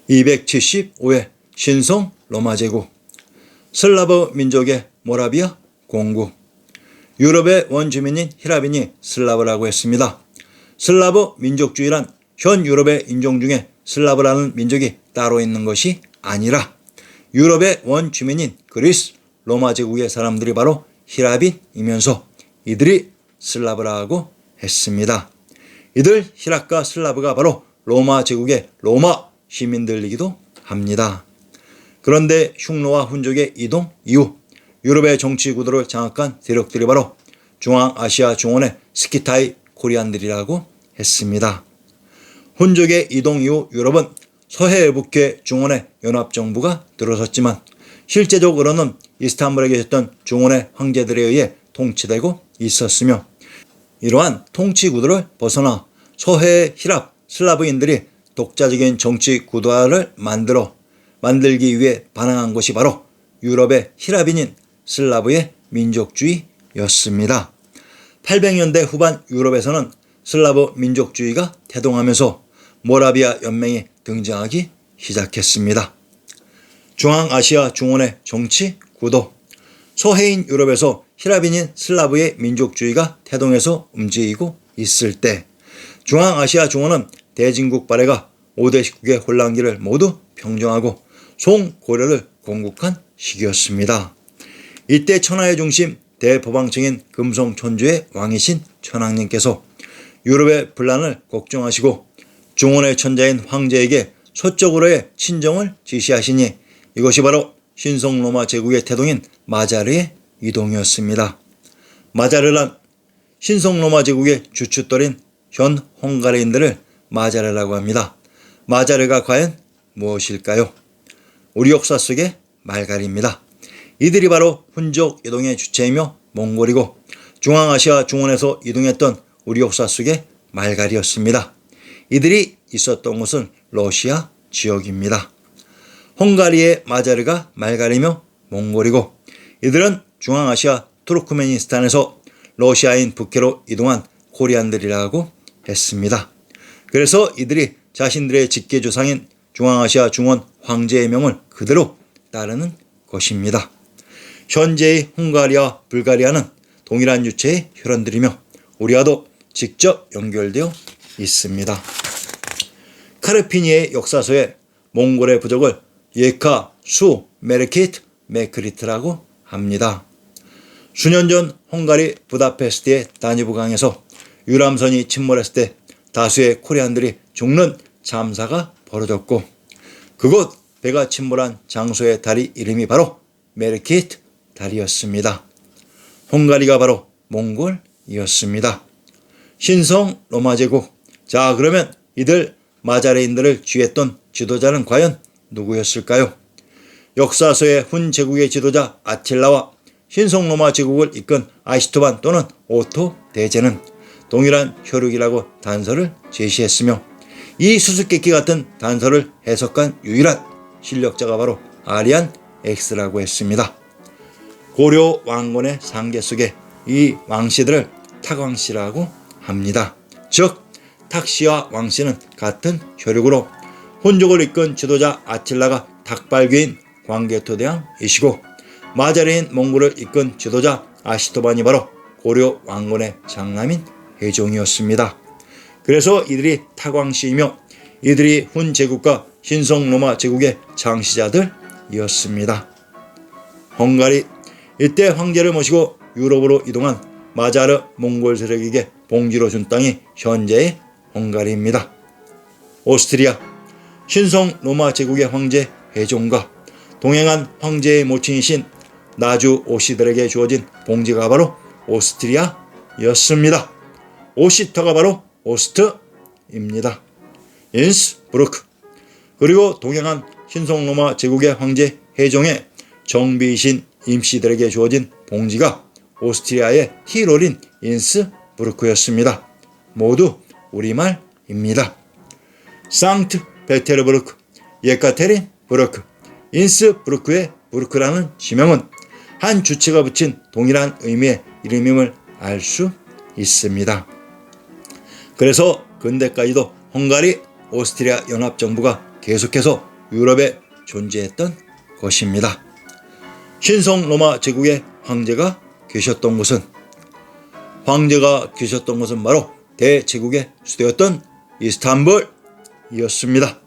275회 신성 로마 제국, 슬라브 민족의 모라비아 공국. 유럽의 원주민인 히라빈이 슬라브라고 했습니다. 슬라브 민족주의란 현 유럽의 인종 중에 슬라브라는 민족이 따로 있는 것이 아니라 유럽의 원주민인 그리스 로마 제국의 사람들이 바로 히라빈이면서 이들이 슬라브라고 했습니다. 이들 히락과 슬라브가 바로 로마 제국의 로마 시민들이기도 합니다. 그런데 흉노와 훈족의 이동 이후 유럽의 정치 구도를 장악한 세력들이 바로 중앙아시아 중원의 스키타이 코리안들이라고 했습니다. 훈족의 이동 이후 유럽은 서해 북해 중원의 연합정부가 들어섰지만 실제적으로는 이스탄불에 계셨던 중원의 황제들에 의해 통치되고 있었으며, 이러한 통치 구도를 벗어나 서해의 히랍 슬라브인들이 독자적인 정치 구도를 만들기 위해 반항한 것이 바로 유럽의 히라빈인 슬라브의 민족주의였습니다. 800년대 후반 유럽에서는 슬라브 민족주의가 태동하면서 모라비아 연맹이 등장하기 시작했습니다. 중앙아시아 중원의 정치 구도, 서해인 유럽에서 히라빈인 슬라브의 민족주의가 태동해서 움직이고 있을 때 중앙아시아 중원은 대진국 발해가 5대 19개 혼란기를 모두 평정하고 송고려를 건국한 시기였습니다. 이때 천하의 중심 대법왕청인 금성천주의 왕이신 천황님께서 유럽의 분란을 걱정하시고 중원의 천자인 황제에게 서쪽으로의 친정을 지시하시니 이것이 바로 신성로마 제국의 태동인 마자르의 이동이었습니다. 마자르란 신성로마 제국의 주춧돌인 현 헝가리인들을 마자르라고 합니다. 마자르가 과연 무엇일까요? 우리 역사 속의 말갈이입니다. 이들이 바로 훈족 이동의 주체이며 몽골이고 중앙아시아 중원에서 이동했던 우리 역사 속의 말갈이었습니다. 이들이 있었던 곳은 러시아 지역입니다. 헝가리의 마자르가 말갈이며 몽골이고, 이들은 중앙아시아 투르크메니스탄에서 러시아인 북해로 이동한 코리안들이라고 했습니다. 그래서 이들이 자신들의 직계조상인 중앙아시아 중원 황제의 명을 그대로 따르는 것입니다. 현재의 헝가리와 불가리아는 동일한 유체의 혈연들이며 우리와도 직접 연결되어 있습니다. 카르피니의 역사서에 몽골의 부족을 예카, 수, 메르키트, 메크리트라고 합니다. 수년 전 헝가리 부다페스트의 다뉴브강에서 유람선이 침몰했을 때 다수의 코리안들이 죽는 참사가 벌어졌고, 그곳 배가 침몰한 장소의 다리 이름이 바로 메르키트 다리였습니다. 헝가리가 바로 몽골이었습니다. 신성 로마 제국. 자, 그러면 이들 마자르인들을 지휘했던 지도자는 과연 누구였을까요? 역사서의 훈 제국의 지도자 아틸라와 신성 로마 제국을 이끈 아시토반 또는 오토 대제는 동일한 혈육이라고 단서를 제시했으며, 이 수수께끼 같은 단서를 해석한 유일한 실력자가 바로 아리안 X라고 했습니다. 고려 왕건의 상계 속에 이 왕씨들을 탁왕씨라고 합니다. 즉 탁씨와 왕씨는 같은 혈육으로 혼족을 이끈 지도자 아틸라가 탁발귀인 광개토대왕이시고, 마자르인 몽골을 이끈 지도자 아시토반이 바로 고려 왕건의 장남인 회종이었습니다. 그래서 이들이 탁왕씨이며 이들이 훈 제국과 신성 로마 제국의 창시자들이었습니다. 헝가리. 이때 황제를 모시고 유럽으로 이동한 마자르 몽골 세력에게 봉지로 준 땅이 현재의 헝가리입니다. 오스트리아. 신성 로마 제국의 황제 회종과 동행한 황제의 모친이신 나주 오시들에게 주어진 봉지가 바로 오스트리아였습니다. 오시터가 바로 오스트입니다. 인스브루크. 그리고 동행한 신성 로마 제국의 황제 회종의 정비이신 임씨들에게 주어진 봉지가 오스트리아의 티롤인 인스브루크였습니다. 모두 우리말입니다. 상트 페테르부르크, 예카테린부르크, 인스브루크의 부르크라는 지명은 한 주체가 붙인 동일한 의미의 이름임을 알 수 있습니다. 그래서 근대까지도 헝가리, 오스트리아 연합정부가 계속해서 유럽에 존재했던 것입니다. 신성 로마 제국의 황제가 계셨던 곳은 바로 대제국의 수도였던 이스탄불이었습니다.